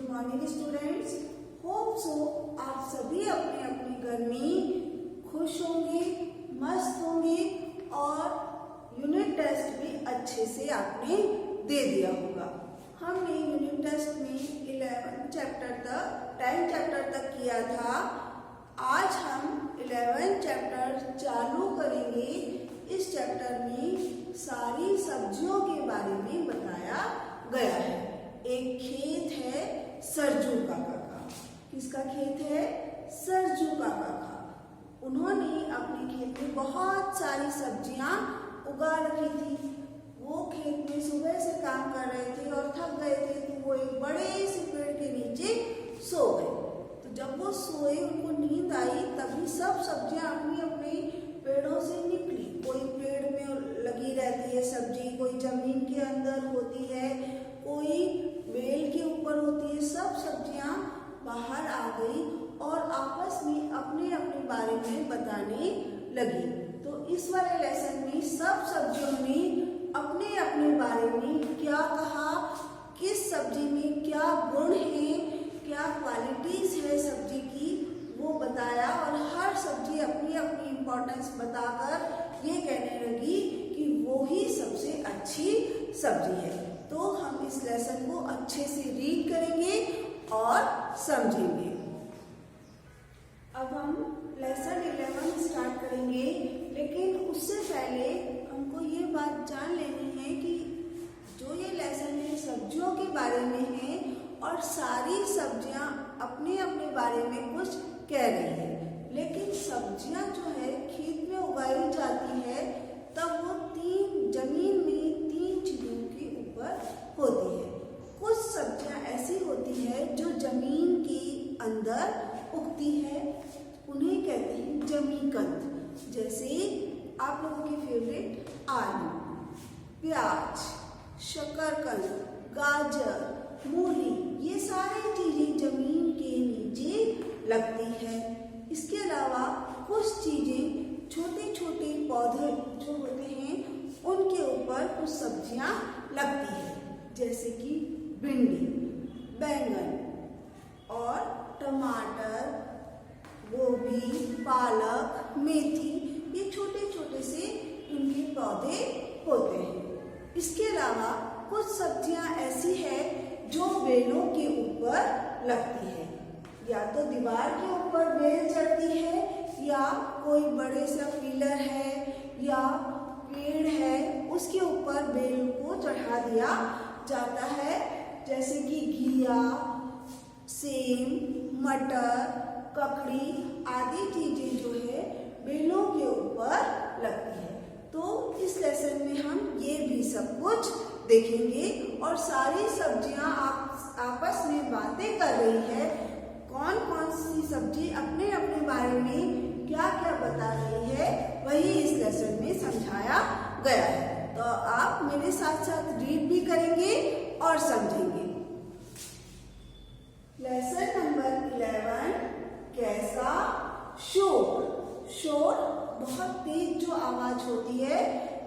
Good morning students. Hope so आप सभी अपने अपने घर में खुश होंगे, मस्त होंगे और यूनिट टेस्ट भी अच्छे से आपने दे दिया होगा। हमने यूनिट टेस्ट में 11 चैप्टर तक 10 चैप्टर तक किया था। आज हम 11 चैप्टर चालू करेंगे। इस चैप्टर में सारी सब्जियों के बारे में बताया गया है। एक खेत है सरजू काका का। किसका खेत है? सरजू काका का। उन्होंने अपने खेत में बहुत सारी सब्जियां उगा रखी थी। वो खेत में सुबह से काम कर रहे थे और थक गए थे, तो वो एक बड़े से पेड़ के नीचे सो गए। तो जब वो सोए, उनको नींद आई, तभी सब सब्जियां अपनी अपनी पेड़ों से निकली। कोई पेड़ में लगी रहती है सब्जी, कोई जमीन के अंदर होती है, कोई बेल के ऊपर होती है। सब सब्जियां बाहर आ गई और आपस में अपने अपने बारे में बताने लगी। तो इस वाले लेसन में सब सब्जियों ने अपने अपने बारे में क्या कहा, किस सब्जी में क्या गुण है, क्या क्वालिटीज है सब्जी की, वो बताया। और हर सब्जी अपनी अपनी इम्पोर्टेंस बताकर ये कहने लगी कि वो ही सबसे अच्छी सब्जी है। तो हम इस लेसन को अच्छे से रीड करेंगे और समझेंगे। अब हम लेसन 11 स्टार्ट करेंगे, लेकिन उससे पहले हमको ये बात जान लेनी है कि जो ये लेसन है सब्जियों के बारे में है और सारी सब्जियां अपने अपने बारे में कुछ कह रही है। लेकिन सब्जियां जो है खेत में उगाई जाती है, तब वो जमीन में 3 चीजों के ऊपर होती है। कुछ सब्जियां ऐसी होती है जो जमीन के अंदर उगती है, उन्हें कहते हैं जमीकंद। जैसे आप लोगों के फेवरेट आलू, प्याज, शकरकंद, गाजर, मूली, ये सारी चीजें जमीन के नीचे लगती है। इसके अलावा कुछ चीजें छोटे छोटे पौधे जो होते हैं उनके ऊपर कुछ सब्जियां लगती है, जैसे कि भिंडी, बैंगन और टमाटर, गोभी, पालक, मेथी, ये छोटे छोटे से इनके पौधे होते हैं। इसके अलावा कुछ सब्जियां ऐसी है जो बेलों के ऊपर लगती है। या तो दीवार के ऊपर बेल चढ़ती है, या कोई बड़े सा पिलर है या पेड़ है, उसके ऊपर बेल को चढ़ा दिया जाता है। जैसे कि घिया, सेम, मटर, ककड़ी आदि चीजें जो है बेलों के ऊपर लगती है। तो इस लेसन में हम ये भी सब कुछ देखेंगे और सारी सब्जियां आपस में बातें कर रही है। कौन कौन सी सब्जी अपने अपने बारे में क्या क्या बता रही है, वही इस लेसन में समझाया गया है। तो आप मेरे साथ साथ रीड भी करेंगे और समझेंगे। लेसन नंबर 11, कैसा शोर। शोर बहुत तेज जो आवाज होती है,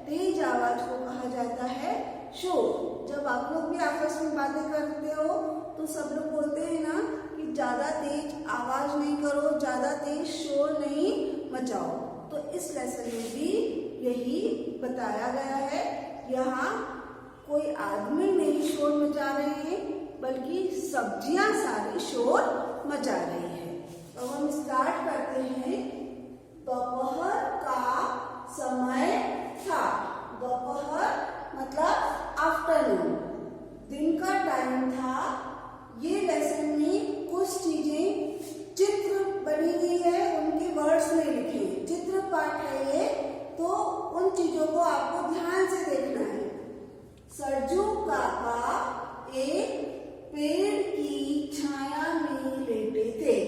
तेज आवाज को कहा जाता है शोर। जब आप लोग भी आपस में बातें करते हो तो सब लोग बोलते हैं ना कि ज्यादा तेज आवाज नहीं करो, ज्यादा तेज शोर नहीं मचाओ। तो इस लेसन में भी यही बताया गया है। यहाँ कोई आदमी नहीं शोर मचा रहे हैं, बल्कि सब्जियां सारी शोर मचा रही है। तो हम स्टार्ट करते हैं। दोपहर का समय था। दोपहर मतलब आफ्टरनून, दिन का टाइम था। ये लेसन में कुछ चीजें चित्र बनी हुई है, उनके वर्ड्स में लिखे, चित्र पाठ है ये, तो उन चीजों को आपको ध्यान से देखना है। सरजू काका एक पेड़ की छाया में लेटे थे।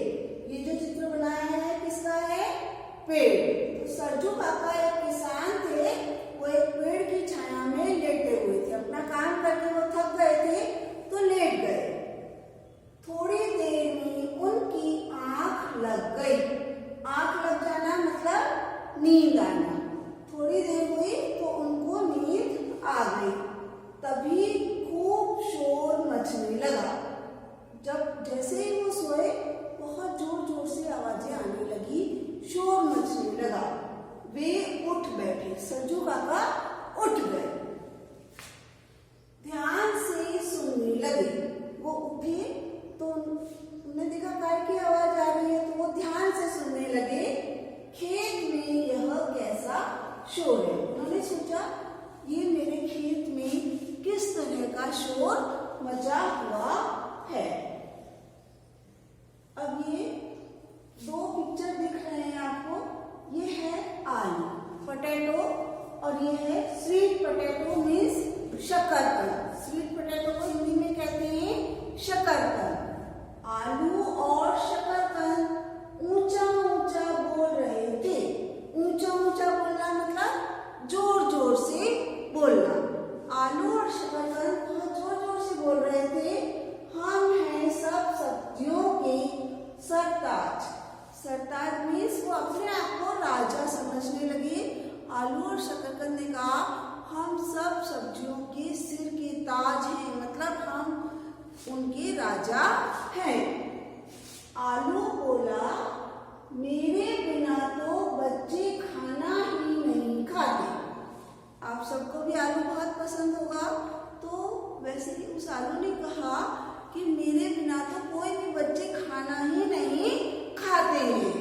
ये जो चित्र बनाया है किसका है? पेड़। तो सरजू काका एक किसान थे, वो एक पेड़ की छाया में लेटे हुए थे। अपना काम करके वो थक गए थे तो लेट गए। थोड़ी देर में उनकी आंख लग गई। आंख लग जाना मतलब नींद आना। थोड़ी देर हुई तो उनको नींद आ गई। तभी खूब शोर मचा शोर है। उन्होंने सोचा ये मेरे खेत में किस तरह का शोर मचा हुआ है। अब ये दो पिक्चर दिख रहे हैं आपको, ये है आलू पोटैटो और ये है स्वीट पोटैटो मीन्स शकरकंद। स्वीट पोटैटो को हिंदी में कहते हैं शकरकंद। आलू और शकरकंद ऊंचा ऊंचा बोल रहे थे। ऊंचा ऊंचा बोलना मतलब जोर जोर से बोलना। आलू और शकरकंद बहुत जोर जोर से बोल रहे थे, हम हैं सब सब्जियों के सरताज। सरताज मीन्स वो अपने आप को राजा समझने लगे। आलू और शकरकंद ने कहा हम सब सब्जियों के सिर के ताज हैं, मतलब हम उनके राजा हैं। आलू बोला मेरे बिना तो बच्चे खाना ही नहीं खाते। आप सबको भी आलू बहुत पसंद होगा, तो वैसे ही उस आलू ने कहा कि मेरे बिना तो कोई भी बच्चे खाना ही नहीं खाते हैं।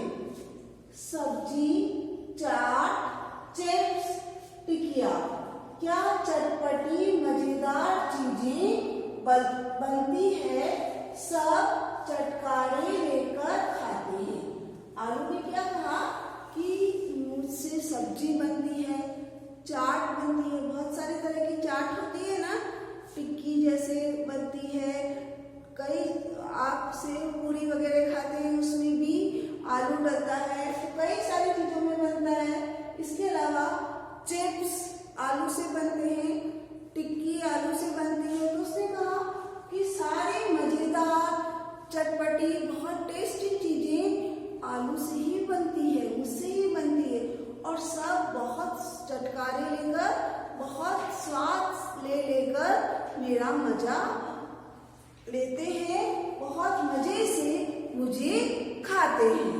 सब्जी, चाट, चिप्स, टिकिया, क्या चटपटी मजेदार चीजें बनती है, सब चटकारे लेकर खाते हैं। आलू ने क्या कहा कि मुझसे सब्जी बनती है, चाट बनती है, बहुत सारी तरह की चाट होती है ना, टिक्की जैसे बनती है, कई आप सेव पूरी वगैरह खाते हैं उसमें भी आलू डलता है, तो कई सारी चीजों में बनता है। इसके अलावा चिप्स आलू से बनते हैं, टिक्की आलू से बनती है। तो उसने कहा कि सारी मजेदार चटपटी बहुत टेस्टी चीजें आलू से ही बनती है, मुझसे ही बनती है, और सब बहुत चटकारे लेकर, बहुत स्वाद ले लेकर मेरा मजा लेते हैं, बहुत मजे से मुझे खाते हैं।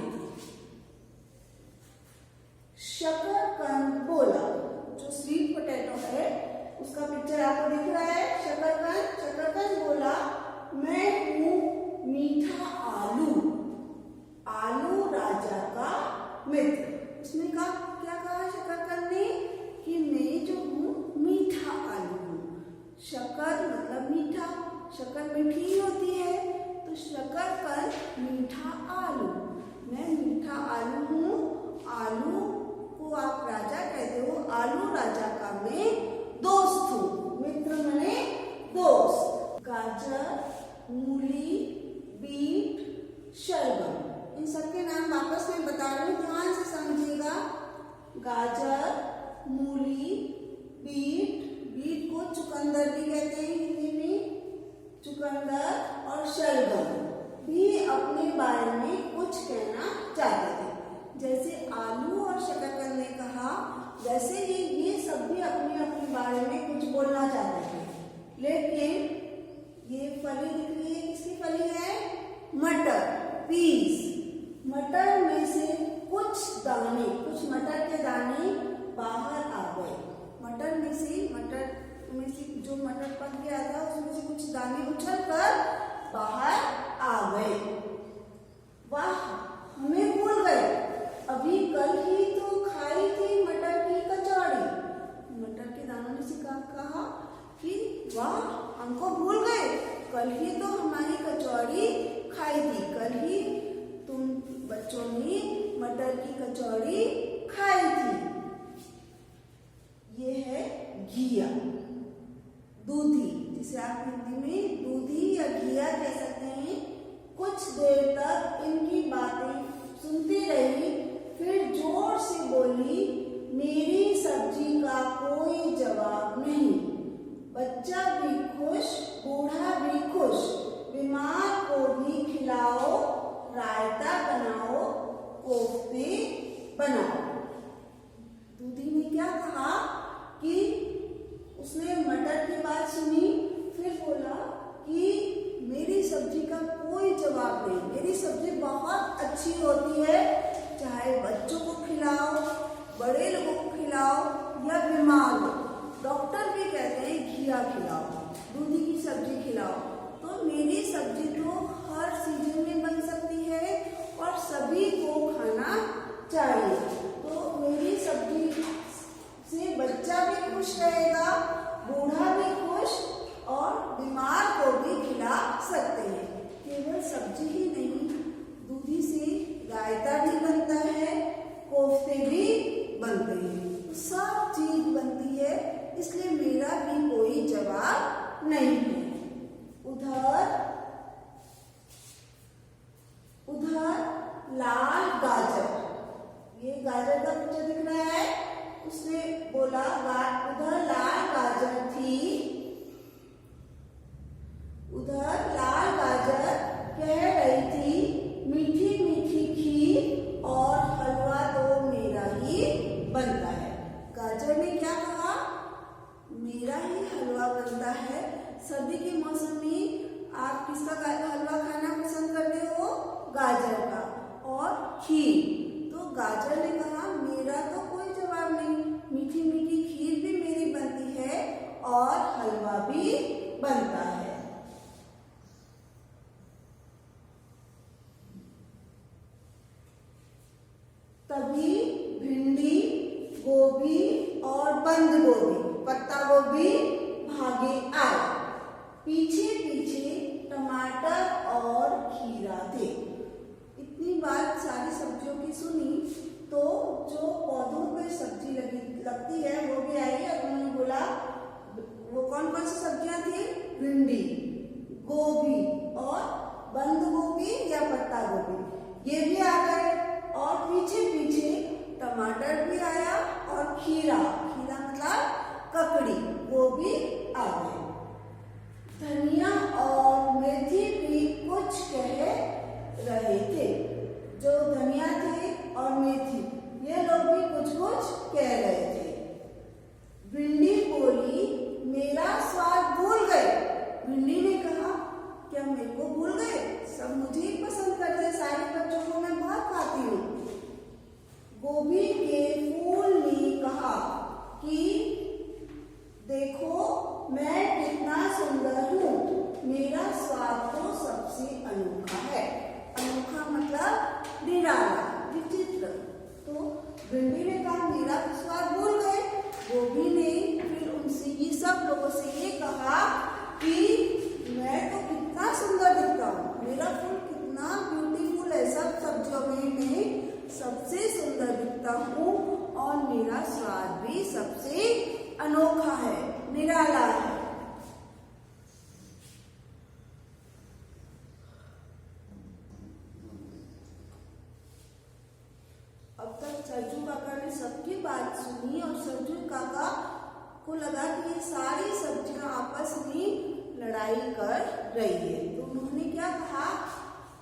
शकरकंद बोला, जो स्वीट पोटैटो है उसका पिक्चर आपको दिख रहा है। शकरकंद बोला मैं हूँ मीठा आलू, आलू राजा का मित्र। उसने कहा क्या कहा शकरकंद ने कि मैं जो हूँ मीठा आलू हूँ। शक्कर मतलब मीठा, शक्कर मीठी ही होती है, तो शकरकंद मीठा आलू, मैं मीठा आलू हूँ। आलू को आप राजा कहते हो, आलू राजा का मैं दोस्त हूँ। मित्र मने दोस्त। गाजर, मूली, बीट, शलगम, इन सबके नाम वापस मैं बता रही हूँ, ध्यान से समझिएगा। गाजर, मूली, बीट, बीट को चुकंदर भी कहते हैं हिंदी में, चुकंदर और शलगम भी अपने बारे में कुछ कहना चाहते थे। जैसे आलू और शकरकंद ने कहा, वैसे ही ये सब भी अपने अपने बारे में कुछ बोलना चाहते थे। लेकिन ये फली दिख रही है, किसकी फली है? मटर, पीस। मटर में से कुछ दाने, कुछ मटर के दाने बाहर आ गए। मटर में से जो मटर पक गया था उसमें से कुछ दाने उछल कर बाहर आ गए। वाह, हमें भूल गए, अभी कल ही तो खाई थी मटर की कचौड़ी। मटर के दानों ने से कहा कि वाह, हमको भूल गए, कल ही तो हमारी कचौड़ी खाई थी, कल ही तुम बच्चों ने मटर की कचौड़ी खाई थी। ये है घिया, दूधी, जिसे आप हिंदी में दूधी या घिया कह सकते हैं। कुछ देर तक इनकी बातें सुनती रही, फिर जोर से बोली मेरी सब्जी का कोई जवाब नहीं। बच्चा भी खुश, बूढ़ा भी खुश, बीमार को भी खिलाओ, रायता बनाओ, कोफ्ते बनाओ। दूधी ने क्या कहा कि उसने मटर की बात सुनी, फिर बोला कि मेरी सब्जी का कोई जवाब नहीं, मेरी सब्जी बहुत अच्छी होती है, चाहे बच्चों को खिलाओ, बड़े लोगों को खिलाओ या बीमार हो। डॉक्टर भी कहते हैं घिया खिलाओ, दूधी की सब्जी खिलाओ। तो मेरी सब्जी तो हर सीजन में बन सकती है और सभी को खाना चाहिए। तो मेरी सब्जी उधर लाल गाजर, ये गाजर का पिक्चर दिख रहा है। उसने बोला उधर लाल गाजर थी, उधर लाल गाजर कह रही थी मीठी मीठी खीर और हलवा तो मेरा ही बनता है। गाजर ने क्या कहा? मेरा ही हलवा बनता है। सर्दी के मौसम में आप किसका हलवा खाना पसंद करते हो? गाजर का। और खीर, तो गाजर ने कहा मेरा तो कोई जवाब नहीं, मीठी मीठी खीर भी मेरी बनती है और हलवा भी बनता है। तभी भिंडी, गोभी और बंद गोभी, पत्ता गोभी भागे आए। पीछे पीछे टमाटर और खीरा थे। इतनी बात सारी सब्जियों की सुनी तो जो पौधों पे सब्जी लगती है वो भी आई। और उन्होंने बोला वो कौन कौन सी सब्जियां थी? भिंडी, गोभी और बंद गोभी या पत्ता गोभी, ये भी आ गए। और पीछे पीछे टमाटर भी आया और खीरा, खीरा मतलब ककड़ी, वो भी आ गए। धनिया और मेथी भी कुछ कह रहे थे। जो धनिया थे और मेथी, ये लोग भी कुछ कुछ कह रहे थे। भिंडी बोली मेरा स्वाद भूल गए। भिंडी ने कहा क्या मेरे को भूल गए? सब मुझे ही पसंद करते हैं, सारे बच्चों को मैं बहुत खाती हूँ। गोभी के फूल ने कहा कि देखो मैं कितना सुंदर हूँ, मेरा स्वाद तो सबसे अनोखा है। अनोखा मतलब निराला, विचित्र। तो भिंडी ने कहा मेरा स्वाद भूल गए। गोभी ने फिर उनसे ये सब लोगों से ये कहा कि मैं तो कितना सुंदर दिखता हूँ, मेरा फूल कितना ब्यूटीफुल है, सब सब्जियों में मैं सबसे सुंदर दिखता हूँ और मेरा स्वाद भी सबसे अनोखा है, निराला है। अब तक सरजू काका ने सबकी बात सुनी और सरजू काका को लगा कि ये सारी सब्जियां आपस में लड़ाई कर रही है। तो उन्होंने क्या कहा?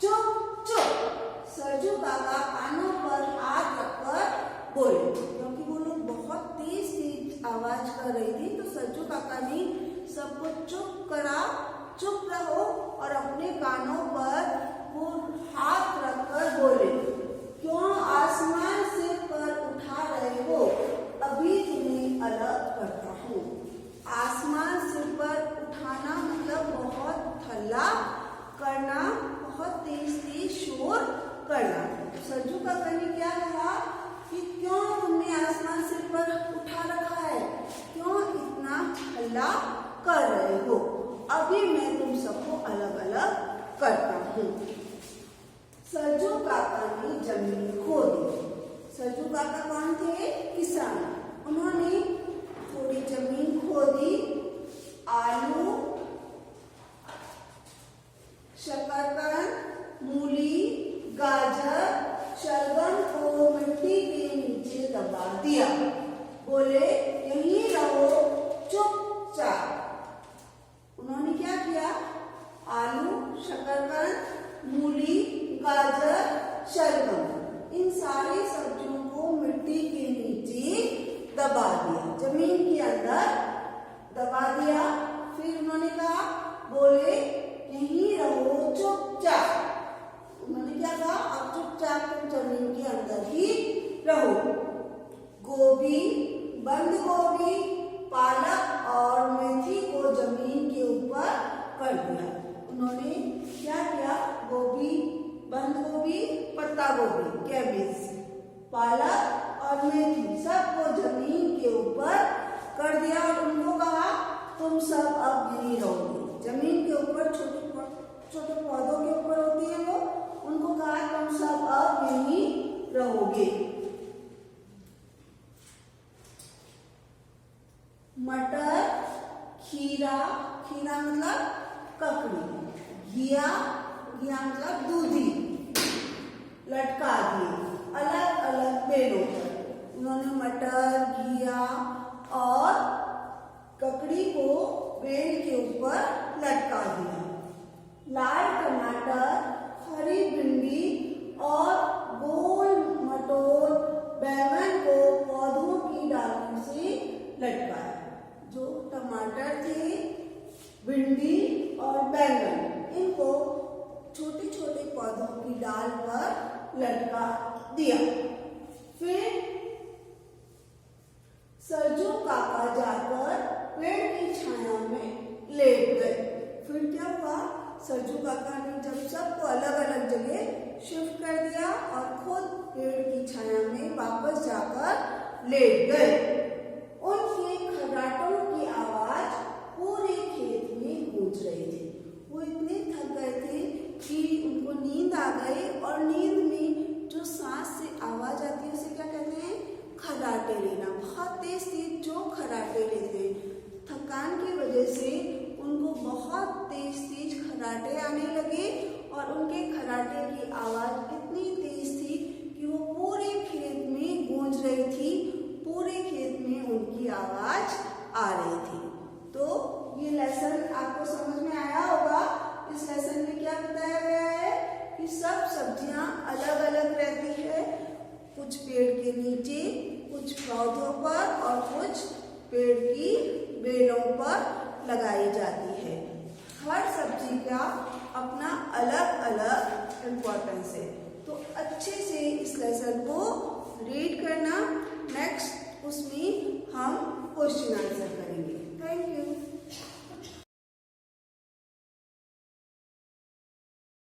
चुप चुप। सरजू काका कानों पर हाथ रखकर बोले, क्योंकि वो लोग बहुत तेज तेज आवाज कर रही थी। तो सरजू काका ने सबको चुप करा, चुप रहो और अपने कानों पर वो हाथ रखकर बोले, क्यों आसमान से पर उठा रहे हो? अभी तुम्हें अलग करता हूँ। आसमान सिर पर उठाना मतलब बहुत हल्ला करना, बहुत तेज तेज शोर करना। सरजू काका ने क्या कहा कि क्यों तुमने आसमान सिर पर उठा रखा है, क्यों इतना हल्ला कर रहे हो? अभी मैं तुम सबको अलग अलग करता हूँ। सरजू काका ने जमीन खोदी। सरजू काका कौन थे? किसान। उन्होंने थोड़ी जमीन खोदी, आलू, शकरकंद, मूली, गाजर, शलगम को मिट्टी के नीचे दबा दिया। बोले यहीं रहो चुपचाप। उन्होंने क्या किया? आलू, शकरकंद, मूली, गाजर, शलगम, इन सारी सब्जियों को मिट्टी के नीचे दबा दिया, जमीन के अंदर दबा दिया। फिर उन्होंने कहा, बोले यहीं रहो चुपचाप। उन्होंने क्या कहा? अब चुपचाप तुम जमीन के अंदर ही रहो। गोभी, बंद गोभी, पालक और मेथी को जमीन के ऊपर कर दिया। उन्होंने क्या किया? गोभी, बंद गोभी, पत्ता गोभी, कैबेज, पालक और मेथी सबको जमीन के ऊपर कर दिया और उनको कहा तुम सब अब यहीं रहोगे। जमीन के ऊपर छोटे छोटे पौधों के ऊपर होती है वो, उनको कहा तुम सब अब यहीं रहोगे। मटर, खीरा, खीरा मतलब ककड़ी, घिया, घिया मतलब दूधी, लटका दिए अलग अलग बेलों पर। उन्होंने मटर, घिया और ककड़ी को बेल के ऊपर लटका दिया। लाल टमाटर, हरी भिंडी और गोल मटोल बैंगन को पौधों की डाली से लटकाया। जो टमाटर थे, भिंडी और बैंगन, इनको छोटे छोटे पौधों की डाल पर लटका दिया। फिर सरजू काका जाकर पेड़ की छाया में लेट गए। फिर क्या हुआ, सरजू काका ने जब सबको अलग अलग जगह शिफ्ट कर दिया और खुद पेड़ की छाया में वापस जाकर लेट गए। उनके खर्राटों की आवाज पूरे खेत में गूंज रही थी। वो इतने थक गए थे कि उनको नींद आ गई और नींद में जो सांस से आवाज आती है उसे क्या कहते हैं, खर्राटे लेना। बहुत तेज तेज जो खर्राटे लेते, थकान की वजह से उनको बहुत तेज तेज खर्राटे आने लगे और उनके खर्राटे की आवाज इतनी तेज थी कि वो पूरे खेत में गूंज रही थी। पूरे खेत में उनकी आवाज आ रही थी। तो ये लेसन आपको समझ में आया होगा। इस लेसन में क्या बताया गया है कि सब सब्जियां अलग अलग रहती है, कुछ पेड़ के नीचे, कुछ पौधों पर और कुछ पेड़ की बेलों पर लगाई जाती है। हर सब्जी का अपना अलग अलग इम्पोर्टेंस है। तो अच्छे से इस लेसन को रीड करना। नेक्स्ट उसमें हम क्वेश्चन आंसर करेंगे। Thank you.